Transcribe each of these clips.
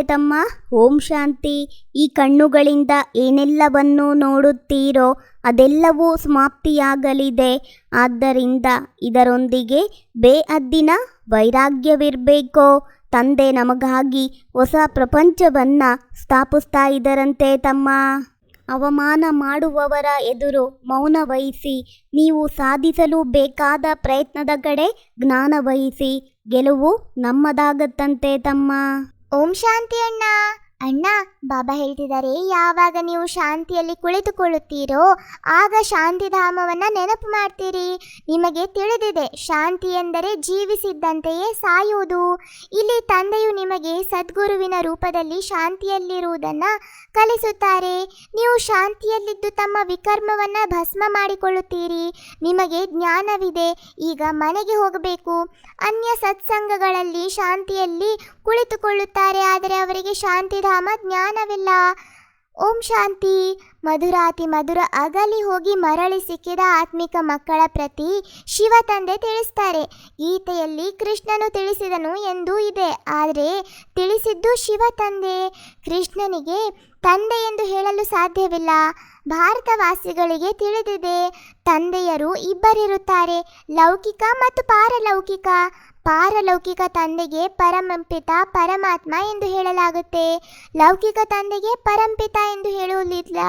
ತಮ್ಮ. ಓಂ ಶಾಂತಿ. ಈ ಕಣ್ಣುಗಳಿಂದ ಏನೆಲ್ಲವನ್ನು ನೋಡುತ್ತೀರೋ ಅದೆಲ್ಲವೂ ಸಮಾಪ್ತಿಯಾಗಲಿದೆ. ಆದ್ದರಿಂದ ಇದರೊಂದಿಗೆ ಬೇಅದ್ದಿನ ವೈರಾಗ್ಯವಿರಬೇಕು. ತಂದೆ ನಮಗಾಗಿ ಹೊಸ ಪ್ರಪಂಚವನ್ನು ಸ್ಥಾಪಿಸ್ತಾ ಇದ್ದರಂತೆ ತಮ್ಮ. ಅವಮಾನ ಮಾಡುವವರ ಎದುರು ಮೌನ ವಹಿಸಿ. ನೀವು ಸಾಧಿಸಲು ಬೇಕಾದ ಪ್ರಯತ್ನದ ಕಡೆ ಜ್ಞಾನ ವಹಿಸಿ. ಗೆಲುವು ನಮ್ಮದಾಗತ್ತಂತೆ ತಮ್ಮ. ಓಂ ಶಾಂತಿ ಅಣ್ಣ. ಅಣ್ಣ, ಬಾಬಾ ಹೇಳ್ತಿದ್ದಾರೆ, ಯಾವಾಗ ನೀವು ಶಾಂತಿಯಲ್ಲಿ ಕುಳಿತುಕೊಳ್ಳುತ್ತೀರೋ ಆಗ ಶಾಂತಿಧಾಮವನ್ನು ನೆನಪು ಮಾಡ್ತೀರಿ. ನಿಮಗೆ ತಿಳಿದಿದೆ, ಶಾಂತಿ ಎಂದರೆ ಜೀವಿಸಿದ್ದಂತೆಯೇ ಸಾಯುವುದು. ಇಲ್ಲಿ ತಂದೆಯು ನಿಮಗೆ ಸದ್ಗುರುವಿನ ರೂಪದಲ್ಲಿ ಶಾಂತಿಯಲ್ಲಿರುವುದನ್ನು ಕಲಿಸುತ್ತಾರೆ. ನೀವು ಶಾಂತಿಯಲ್ಲಿದ್ದು ತಮ್ಮ ವಿಕರ್ಮವನ್ನು ಭಸ್ಮ ಮಾಡಿಕೊಳ್ಳುತ್ತೀರಿ. ನಿಮಗೆ ಜ್ಞಾನವಿದೆ, ಈಗ ಮನೆಗೆ ಹೋಗಬೇಕು. ಅನ್ಯ ಸತ್ಸಂಗಗಳಲ್ಲಿ ಶಾಂತಿಯಲ್ಲಿ ಕುಳಿತುಕೊಳ್ಳುತ್ತಾರೆ, ಆದರೆ ಅವರಿಗೆ ಶಾಂತಿಧಾಮ ಜ್ಞಾನವಿಲ್ಲ. ಓಂ ಶಾಂತಿ. ಮಧುರಾತಿ ಮಧುರ ಅಗಲಿ ಹೋಗಿ ಮರಳಿ ಸಿಕ್ಕಿದ ಆತ್ಮಿಕ ಮಕ್ಕಳ ಪ್ರತಿ ಶಿವ ತಂದೆ ತಿಳಿಸ್ತಾರೆ. ಗೀತೆಯಲ್ಲಿ ಕೃಷ್ಣನು ತಿಳಿಸಿದನು ಎಂದು ಇದೆ, ಆದರೆ ತಿಳಿಸಿದ್ದು ಶಿವ ತಂದೆ. ಕೃಷ್ಣನಿಗೆ ತಂದೆ ಎಂದು ಹೇಳಲು ಸಾಧ್ಯವಿಲ್ಲ. ಭಾರತವಾಸಿಗಳಿಗೆ ತಿಳಿದಿದೆ, ತಂದೆಯರು ಇಬ್ಬರಿರುತ್ತಾರೆ, ಲೌಕಿಕ ಮತ್ತು ಪಾರಲೌಕಿಕ. ಪಾರಲೌಕಿಕ ತಂದೆಗೆ ಪರಮಪಿತ ಪರಮಾತ್ಮ ಎಂದು ಹೇಳಲಾಗುತ್ತೆ, ಲೌಕಿಕ ತಂದೆಗೆ ಪರಂಪಿತ ಎಂದು ಹೇಳುವುದಿಲ್ಲ.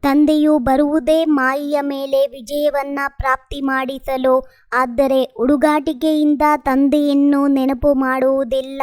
ತಂದೆಯು ಬರುವುದೇ ಮಾಯೆಯ ಮೇಲೆ ವಿಜಯವನ್ನು ಪ್ರಾಪ್ತಿ ಮಾಡಿಸಲು. ಆದರೆ ಹುಡುಗಾಟಿಕೆಯಿಂದ ತಂದೆಯನ್ನು ನೆನಪು ಮಾಡುವುದಿಲ್ಲ.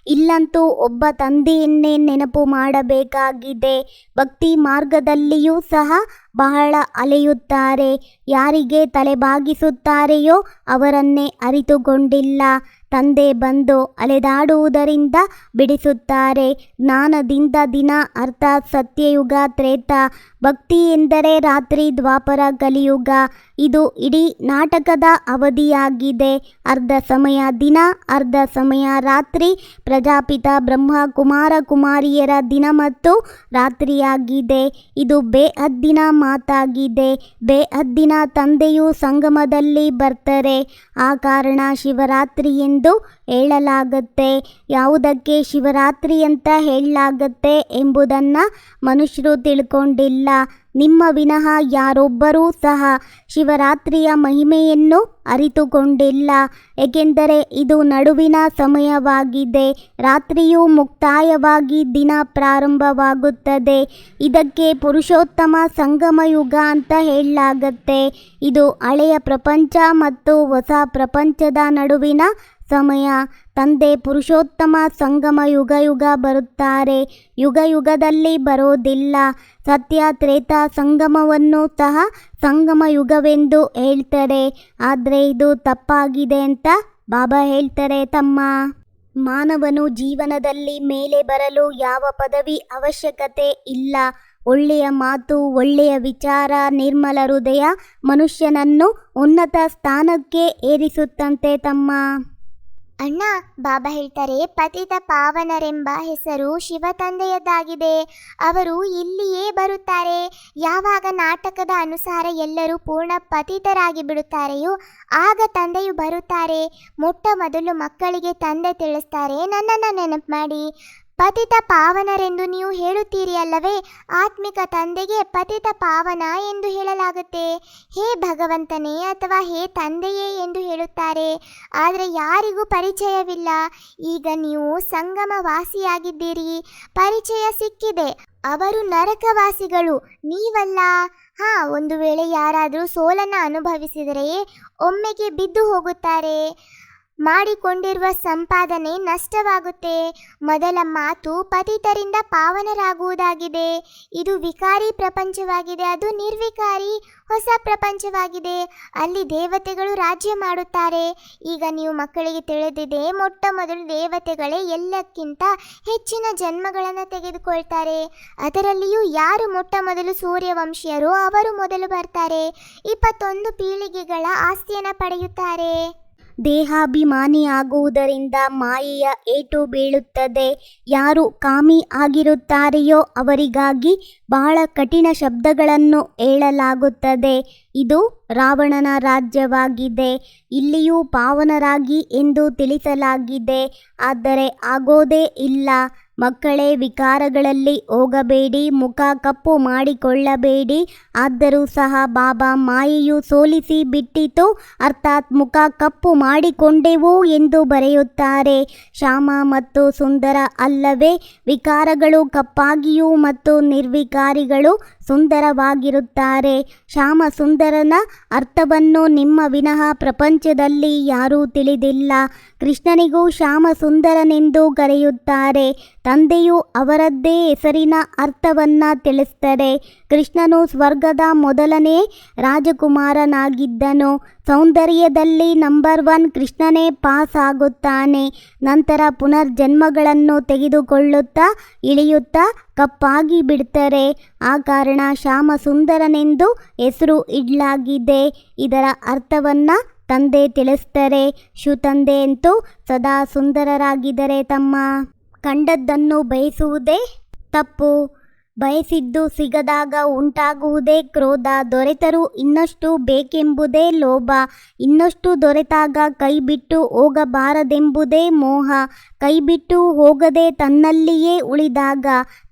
ಇಲ್ಲಂತೂ ಒಬ್ಬ ತಂದೆಯನ್ನೇ ನೆನಪು ಮಾಡಬೇಕಾಗಿದೆ. ಭಕ್ತಿ ಮಾರ್ಗದಲ್ಲಿಯೂ ಸಹ ಬಹಳ ಅಲೆಯುತ್ತಾರೆ. ಯಾರಿಗೆ ತಲೆಬಾಗಿಸುತ್ತಾರೆಯೋ ಅವರನ್ನೇ ಅರಿತುಕೊಂಡಿಲ್ಲ. ತಂದೆ ಬಂದು ಅಲೆದಾಡುವುದರಿಂದ ಬಿಡಿಸುತ್ತಾರೆ. ಜ್ಞಾನದಿಂದ ದಿನ ಅರ್ಥಾತ್ ಸತ್ಯಯುಗ ತ್ರೇತ. ಭಕ್ತಿ ಎಂದರೆ ರಾತ್ರಿ ದ್ವಾಪರ ಕಲಿಯುಗ. ಇದು ಇಡೀ ನಾಟಕದ ಅವಧಿಯಾಗಿದೆ. ಅರ್ಧ ಸಮಯ ದಿನ, ಅರ್ಧ ಸಮಯ ರಾತ್ರಿ. ಪ್ರಜಾಪಿತ ಬ್ರಹ್ಮ ಕುಮಾರ ಕುಮಾರಿಯರ ದಿನ ಮತ್ತು ರಾತ್ರಿಯಾಗಿದೆ. ಇದು ಬೇಅದ್ದಿನ ಮಾತಾಗಿದೆ. ಬೇಅದ್ದಿನ ತಂದೆಯು ಸಂಗಮದಲ್ಲಿ ಬರ್ತಾರೆ. ಆ ಕಾರಣ ಶಿವರಾತ್ರಿ ಎಂದು ಹೇಳಲಾಗತ್ತೆ. ಯಾವುದಕ್ಕೆ ಶಿವರಾತ್ರಿ ಅಂತ ಹೇಳಲಾಗತ್ತೆ ಎಂಬುದನ್ನು ಮನುಷ್ಯರು ತಿಳ್ಕೊಂಡಿಲ್ಲ. ನಿಮ್ಮ ವಿನಃ ಯಾರೊಬ್ಬರೂ ಸಹ ಶಿವರಾತ್ರಿಯ ಮಹಿಮೆಯನ್ನು ಅರಿತುಕೊಂಡಿಲ್ಲ. ಏಕೆಂದರೆ ಇದು ನಡುವಿನ ಸಮಯವಾಗಿದೆ. ರಾತ್ರಿಯು ಮುಕ್ತಾಯವಾಗಿ ದಿನ ಪ್ರಾರಂಭವಾಗುತ್ತದೆ. ಇದಕ್ಕೆ ಪುರುಷೋತ್ತಮ ಸಂಗಮ ಯುಗ ಅಂತ ಹೇಳಲಾಗತ್ತೆ. ಇದು ಹಳೆಯ ಪ್ರಪಂಚ ಮತ್ತು ಹೊಸ ಪ್ರಪಂಚದ ನಡುವಿನ ಸಮಯ. ತಂದೆ ಪುರುಷೋತ್ತಮ ಸಂಗಮ ಯುಗ ಬರುತ್ತಾರೆ, ಯುಗದಲ್ಲಿ ಬರೋದಿಲ್ಲ. ಸತ್ಯ ತ್ರೇತ ಸಂಗಮವನ್ನು ಸಹ ಸಂಗಮ ಯುಗವೆಂದು ಹೇಳ್ತಾರೆ. ಆದರೆ ಇದು ತಪ್ಪಾಗಿದೆ ಅಂತ ಬಾಬಾ ಹೇಳ್ತಾರೆ ತಮ್ಮ. ಮಾನವನು ಜೀವನದಲ್ಲಿ ಮೇಲೆ ಬರಲು ಯಾವ ಪದವಿ ಅವಶ್ಯಕತೆ ಇಲ್ಲ. ಒಳ್ಳೆಯ ಮಾತು, ಒಳ್ಳೆಯ ವಿಚಾರ, ನಿರ್ಮಲ ಹೃದಯ ಮನುಷ್ಯನನ್ನು ಉನ್ನತ ಸ್ಥಾನಕ್ಕೆ ಏರಿಸುತ್ತಂತೆ ತಮ್ಮ. ಅಣ್ಣ, ಬಾಬಾ ಹೇಳ್ತಾರೆ, ಪತಿತ ಪಾವನರೆಂಬ ಹೆಸರು ಶಿವ ತಂದೆಯದ್ದಾಗಿದೆ. ಅವರು ಇಲ್ಲಿಯೇ ಬರುತ್ತಾರೆ. ಯಾವಾಗ ನಾಟಕದ ಅನುಸಾರ ಎಲ್ಲರೂ ಪೂರ್ಣ ಪತಿತರಾಗಿ ಬಿಡುತ್ತಾರೆಯೋ ಆಗ ತಂದೆಯು ಬರುತ್ತಾರೆ. ಮೊಟ್ಟ ಮೊದಲು ಮಕ್ಕಳಿಗೆ ತಂದೆ ತಿಳಿಸ್ತಾರೆ, ನನ್ನನ್ನು ನೆನಪು ಮಾಡಿ. ಪತಿತ ಪಾವನರೆಂದು ನೀವು ಹೇಳುತ್ತೀರಿ ಅಲ್ಲವೇ? ಆತ್ಮಿಕ ತಂದೆಗೆ ಪತಿತ ಪಾವನ ಎಂದು ಹೇಳಲಾಗುತ್ತೆ. ಹೇ ಭಗವಂತನೇ ಅಥವಾ ಹೇ ತಂದೆಯೇ ಎಂದು ಹೇಳುತ್ತಾರೆ. ಆದರೆ ಯಾರಿಗೂ ಪರಿಚಯವಿಲ್ಲ. ಈಗ ನೀವು ಸಂಗಮವಾಸಿಯಾಗಿದ್ದೀರಿ, ಪರಿಚಯ ಸಿಕ್ಕಿದೆ. ಅವರು ನರಕವಾಸಿಗಳು, ನೀವಲ್ಲ. ಒಂದು ವೇಳೆ ಯಾರಾದರೂ ಸೋಲನ್ನು ಅನುಭವಿಸಿದರೆ ಒಮ್ಮೆಗೆ ಬಿದ್ದು ಹೋಗುತ್ತಾರೆ. ಮಾಡಿಕೊಂಡಿರುವ ಸಂಪಾದನೆ ನಷ್ಟವಾಗುತ್ತೆ. ಮೊದಲ ಮಾತು ಪತಿತರಿಂದ ಪಾವನರಾಗುವುದಾಗಿದೆ. ಇದು ವಿಕಾರಿ ಪ್ರಪಂಚವಾಗಿದೆ, ಅದು ನಿರ್ವಿಕಾರಿ ಹೊಸ ಪ್ರಪಂಚವಾಗಿದೆ. ಅಲ್ಲಿ ದೇವತೆಗಳು ರಾಜ್ಯ ಮಾಡುತ್ತಾರೆ. ಈಗ ನೀವು ಮಕ್ಕಳಿಗೆ ತಿಳಿದಿದೆ, ಮೊಟ್ಟ ಮೊದಲು ದೇವತೆಗಳೇ ಎಲ್ಲಕ್ಕಿಂತ ಹೆಚ್ಚಿನ ಜನ್ಮಗಳನ್ನು ತೆಗೆದುಕೊಳ್ತಾರೆ. ಅದರಲ್ಲಿಯೂ ಯಾರು ಮೊಟ್ಟ ಮೊದಲು ಸೂರ್ಯವಂಶೀಯರು ಅವರು ಮೊದಲು ಬರ್ತಾರೆ. 21 ಪೀಳಿಗೆಗಳ ಆಸ್ತಿಯನ್ನು ಪಡೆಯುತ್ತಾರೆ. ದೇಹಾಭಿಮಾನಿ ಆಗುವುದರಿಂದ ಮಾಯೆಯ ಏಟು ಬೀಳುತ್ತದೆ. ಯಾರು ಕಾಮಿ ಆಗಿರುತ್ತಾರೆಯೋ ಅವರಿಗಾಗಿ ಬಹಳ ಕಠಿಣ ಶಬ್ದಗಳನ್ನು ಹೇಳಲಾಗುತ್ತದೆ. ಇದು ರಾವಣನ ರಾಜ್ಯವಾಗಿದೆ. ಇಲ್ಲಿಯೂ ಪಾವನರಾಗಿ ಎಂದು ತಿಳಿಸಲಾಗಿದೆ, ಆದರೆ ಆಗೋದೇ ಇಲ್ಲ. ಮಕ್ಕಳೇ, ವಿಕಾರಗಳಲ್ಲಿ ಹೋಗಬೇಡಿ, ಮುಖ ಕಪ್ಪು ಮಾಡಿಕೊಳ್ಳಬೇಡಿ. ಆದರೂ ಸಹ ಬಾಬಾ ಮಾಯೆಯು ಸೋಲಿಸಿ ಬಿಟ್ಟಿತು, ಅರ್ಥಾತ್ ಮುಖ ಕಪ್ಪು ಮಾಡಿಕೊಂಡೆವು ಎಂದು ಬರೆಯುತ್ತಾರೆ. ಶ್ಯಾಮ ಮತ್ತು ಸುಂದರ ಅಲ್ಲವೇ? ವಿಕಾರಗಳು ಕಪ್ಪಾಗಿಯೂ ಮತ್ತು ನಿರ್ವಿಕಾರಿಗಳು ಸುಂದರವಾಗಿರುತ್ತಾರೆ. ಶ್ಯಾಮ ಸುಂದರನ ಅರ್ಥವನ್ನು ನಿಮ್ಮ ವಿನಃ ಪ್ರಪಂಚದಲ್ಲಿ ಯಾರೂ ತಿಳಿದಿಲ್ಲ. ಕೃಷ್ಣನಿಗೂ ಶ್ಯಾಮ ಸುಂದರನೆಂದು ಕರೆಯುತ್ತಾರೆ. ತಂದೆಯು ಅವರದ್ದೇ ಹೆಸರಿನ ಅರ್ಥವನ್ನು ತಿಳಿಸ್ತಾರೆ. ಕೃಷ್ಣನು ಸ್ವರ್ಗದ ಮೊದಲನೇ ರಾಜಕುಮಾರನಾಗಿದ್ದನು. ಸೌಂದರ್ಯದಲ್ಲಿ ನಂಬರ್ 1 ಕೃಷ್ಣನೇ ಪಾಸ್ ಆಗುತ್ತಾನೆ. ನಂತರ ಪುನರ್ಜನ್ಮಗಳನ್ನು ತೆಗೆದುಕೊಳ್ಳುತ್ತಾ ಇಳಿಯುತ್ತಾ ಕಪ್ಪಾಗಿ ಬಿಡ್ತಾರೆ. ಆ ಕಾರಣ ಶ್ಯಾಮ ಸುಂದರನೆಂದು ಹೆಸರು ಇಡಲಾಗಿದೆ. ಇದರ ಅರ್ಥವನ್ನು ತಂದೆ ತಿಳಿಸ್ತಾರೆ. ತಂದೆ ಅಂತೂ ಸದಾ ಸುಂದರರಾಗಿದ್ದರೆ ತಮ್ಮ ಕಂಡದ್ದನ್ನು ಬಯಸುವುದೇ ತಪ್ಪು. ಬಯಸಿದ್ದು ಸಿಗದಾಗ ಉಂಟಾಗುವುದೇ ಕ್ರೋಧ. ದೊರೆತರೂ ಇನ್ನಷ್ಟು ಬೇಕೆಂಬುದೇ ಲೋಭ. ಇನ್ನಷ್ಟು ದೊರೆತಾಗ ಕೈಬಿಟ್ಟು ಹೋಗಬಾರದೆಂಬುದೇ ಮೋಹ. ಕೈಬಿಟ್ಟು ಹೋಗದೆ ತನ್ನಲ್ಲಿಯೇ ಉಳಿದಾಗ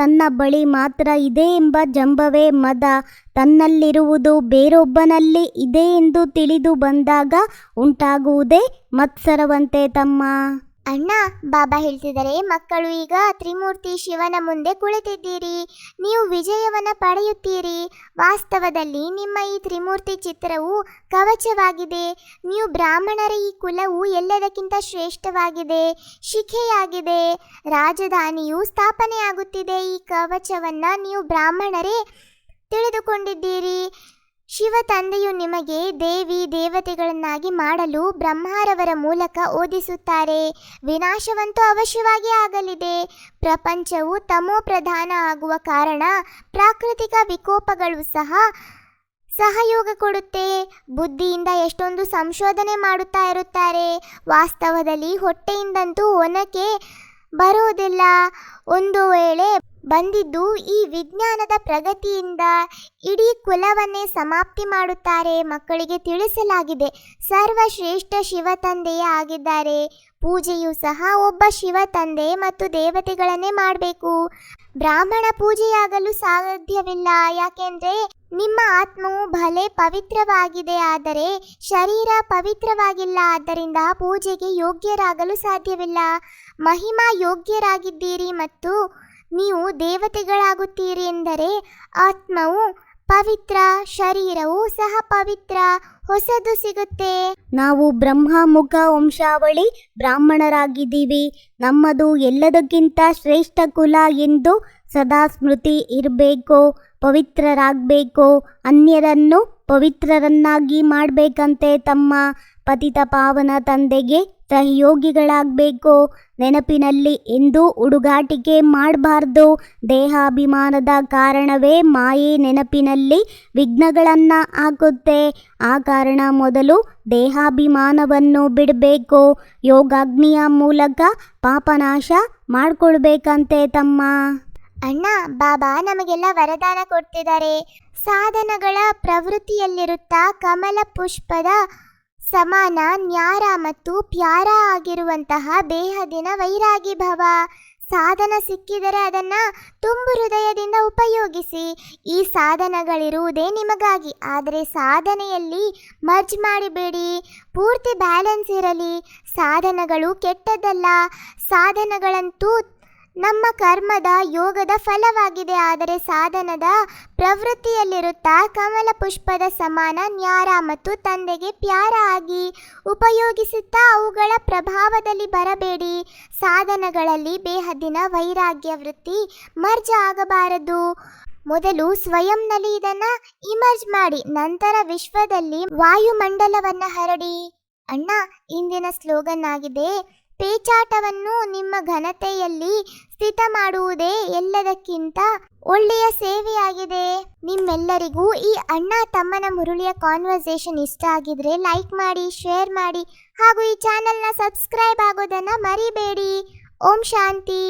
ತನ್ನ ಬಳಿ ಮಾತ್ರ ಇದೆ ಎಂಬ ಜಂಬವೇ ಮದ. ತನ್ನಲ್ಲಿರುವುದು ಬೇರೊಬ್ಬನಲ್ಲಿ ಇದೆ ಎಂದು ತಿಳಿದು ಬಂದಾಗ ಉಂಟಾಗುವುದೇ ಮತ್ಸರವಂತೆ ತಮ್ಮ. ಅಣ್ಣ, ಬಾಬಾ ಹೇಳ್ತಿದ್ದಾರೆ, ಮಕ್ಕಳು ಈಗ ತ್ರಿಮೂರ್ತಿ ಶಿವನ ಮುಂದೆ ಕುಳಿತಿದ್ದೀರಿ. ನೀವು ವಿಜಯವನ್ನು ಪಡೆಯುತ್ತೀರಿ. ವಾಸ್ತವದಲ್ಲಿ ನಿಮ್ಮ ಈ ತ್ರಿಮೂರ್ತಿ ಚಿತ್ರವು ಕವಚವಾಗಿದೆ. ನೀವು ಬ್ರಾಹ್ಮಣರ ಈ ಕುಲವು ಎಲ್ಲದಕ್ಕಿಂತ ಶ್ರೇಷ್ಠವಾಗಿದೆ, ಶಿಖೆಯಾಗಿದೆ. ರಾಜಧಾನಿಯು ಸ್ಥಾಪನೆಯಾಗುತ್ತಿದೆ. ಈ ಕವಚವನ್ನು ನೀವು ಬ್ರಾಹ್ಮಣರೇ ತಿಳಿದುಕೊಂಡಿದ್ದೀರಿ. ಶಿವ ತಂದೆಯು ನಿಮಗೆ ದೇವಿ ದೇವತೆಗಳನ್ನಾಗಿ ಮಾಡಲು ಬ್ರಹ್ಮರವರ ಮೂಲಕ ಓದಿಸುತ್ತಾರೆ. ವಿನಾಶವಂತೂ ಅವಶ್ಯವಾಗಿ ಆಗಲಿದೆ. ಪ್ರಪಂಚವು ತಮೋ ಪ್ರಧಾನ ಆಗುವ ಕಾರಣ ಪ್ರಾಕೃತಿಕ ವಿಕೋಪಗಳು ಸಹ ಸಹಯೋಗ ಕೊಡುತ್ತೆ. ಬುದ್ಧಿಯಿಂದ ಎಷ್ಟೊಂದು ಸಂಶೋಧನೆ ಮಾಡುತ್ತಾ ಇರುತ್ತಾರೆ. ವಾಸ್ತವದಲ್ಲಿ ಹೊಟ್ಟೆಯಿಂದಂತೂ ಒನಕೆ ಬರುವುದಿಲ್ಲ. ಒಂದು ವೇಳೆ ಬಂದಿದ್ದು ಈ ವಿಜ್ಞಾನದ ಪ್ರಗತಿಯಿಂದ ಇಡೀ ಕುಲವನ್ನೇ ಸಮಾಪ್ತಿ ಮಾಡುತ್ತಾರೆ. ಮಕ್ಕಳಿಗೆ ತಿಳಿಸಲಾಗಿದೆ, ಸರ್ವಶ್ರೇಷ್ಠ ಶಿವ ತಂದೆಯೇ ಆಗಿದ್ದಾರೆ. ಪೂಜೆಯೂ ಸಹ ಒಬ್ಬ ಶಿವ ತಂದೆ ಮತ್ತು ದೇವತೆಗಳನ್ನೇ ಮಾಡಬೇಕು. ಬ್ರಾಹ್ಮಣ ಪೂಜೆಯಾಗಲು ಸಾಧ್ಯವಿಲ್ಲ. ಯಾಕೆಂದ್ರೆ ನಿಮ್ಮ ಆತ್ಮವು ಭಲೆ ಪವಿತ್ರವಾಗಿದೆ, ಆದರೆ ಶರೀರ ಪವಿತ್ರವಾಗಿಲ್ಲ. ಆದ್ದರಿಂದ ಪೂಜೆಗೆ ಯೋಗ್ಯರಾಗಲು ಸಾಧ್ಯವಿಲ್ಲ. ಮಹಿಮಾ ಯೋಗ್ಯರಾಗಿದ್ದೀರಿ ಮತ್ತು ನೀವು ದೇವತೆಗಳಾಗುತ್ತೀರಿ ಎಂದರೆ ಆತ್ಮವು ಪವಿತ್ರ, ಶರೀರವು ಸಹ ಪವಿತ್ರ, ಹೊಸದು ಸಿಗುತ್ತೆ. ನಾವು ಬ್ರಹ್ಮಮುಖ ವಂಶಾವಳಿ ಬ್ರಾಹ್ಮಣರಾಗಿದ್ದೀವಿ. ನಮ್ಮದು ಎಲ್ಲದಕ್ಕಿಂತ ಶ್ರೇಷ್ಠ ಕುಲ ಎಂದು ಸದಾ ಸ್ಮೃತಿ ಇರಬೇಕು. ಪವಿತ್ರರಾಗಬೇಕು, ಅನ್ಯರನ್ನು ಪವಿತ್ರರನ್ನಾಗಿ ಮಾಡಬೇಕಂತೆ ತಮ್ಮ. ಪತಿತ ಪಾವನ ತಂದೆಗೆ ಸಹಯೋಗಿಗಳಾಗಬೇಕು. ನೆನಪಿನಲ್ಲಿ ಎಂದೂ ಹುಡುಗಾಟಿಕೆ ಮಾಡಬಾರ್ದು. ದೇಹಾಭಿಮಾನದ ಕಾರಣವೇ ಮಾಯೆ ನೆನಪಿನಲ್ಲಿ ವಿಘ್ನಗಳನ್ನು ಹಾಕುತ್ತೆ. ಆ ಕಾರಣ ಮೊದಲು ದೇಹಾಭಿಮಾನವನ್ನು ಬಿಡಬೇಕು. ಯೋಗಾಗ್ನಿಯ ಮೂಲಕ ಪಾಪನಾಶ ಮಾಡಿಕೊಳ್ಬೇಕಂತೆ ತಮ್ಮ. ಅಣ್ಣ, ಬಾಬಾ ನಮಗೆಲ್ಲ ವರದಾನ ಕೊಡ್ತಿದ್ದಾರೆ. ಸಾಧನಗಳ ಪ್ರವೃತ್ತಿಯಲ್ಲಿರುತ್ತಾ ಕಮಲ ಪುಷ್ಪದ ಸಮಾನ ನ್ಯಾರ ಮತ್ತು ಪ್ಯಾರ ಆಗಿರುವಂತಹ ಬೇಹದಿನ ವೈರಾಗಿ ಭವ. ಸಾಧನ ಸಿಕ್ಕಿದರೆ ಅದನ್ನು ತುಂಬು ಹೃದಯದಿಂದ ಉಪಯೋಗಿಸಿ. ಈ ಸಾಧನಗಳಿರುವುದೇ ನಿಮಗಾಗಿ, ಆದರೆ ಸಾಧನೆಯಲ್ಲಿ ಮರ್ಜ್ ಮಾಡಿಬೇಡಿ. ಪೂರ್ತಿ ಬ್ಯಾಲೆನ್ಸ್ ಇರಲಿ. ಸಾಧನಗಳು ಕೆಟ್ಟದ್ದಲ್ಲ. ಸಾಧನಗಳಂತೂ ನಮ್ಮ ಕರ್ಮದ ಯೋಗದ ಫಲವಾಗಿದೆ. ಆದರೆ ಸಾಧನದ ಪ್ರವೃತ್ತಿಯಲ್ಲಿರುತ್ತಾ ಕಮಲ ಪುಷ್ಪದ ಸಮಾನ ನ್ಯಾರ ಮತ್ತು ತಂದೆಗೆ ಪ್ಯಾರ ಆಗಿ ಉಪಯೋಗಿಸುತ್ತಾ ಅವುಗಳ ಪ್ರಭಾವದಲ್ಲಿ ಬರಬೇಡಿ. ಸಾಧನಗಳಲ್ಲಿ ಬೇಹದ್ದಿನ ವೈರಾಗ್ಯ ವೃತ್ತಿ ಮರ್ಜ್ ಆಗಬಾರದು. ಮೊದಲು ಸ್ವಯಂನಲ್ಲಿ ಇದನ್ನು ಇಮರ್ಜ್ ಮಾಡಿ, ನಂತರ ವಿಶ್ವದಲ್ಲಿ ವಾಯುಮಂಡಲವನ್ನು ಹರಡಿ. ಅಣ್ಣ, ಇಂದಿನ ಸ್ಲೋಗನ್ ಆಗಿದೆ, ಪೇಚಾಟವನ್ನು ನಿಮ್ಮ ಘನತೆಯಲ್ಲಿ ಸ್ಥಿತ ಮಾಡುವುದೇ ಎಲ್ಲದಕ್ಕಿಂತ ಒಳ್ಳೆಯ ಸೇವೆಯಾಗಿದೆ. ನಿಮ್ಮೆಲ್ಲರಿಗೂ ಈ ಅಣ್ಣ ತಮ್ಮನ ಮುರುಳಿಯ ಕಾನ್ವರ್ಸೇಷನ್ ಇಷ್ಟ ಆಗಿದ್ರೆ ಲೈಕ್ ಮಾಡಿ, ಶೇರ್ ಮಾಡಿ, ಹಾಗೂ ಈ ಚಾನೆಲ್ನ ಸಬ್ಸ್ಕ್ರೈಬ್ ಆಗೋದನ್ನು ಮರಿಬೇಡಿ. ಓಂ ಶಾಂತಿ.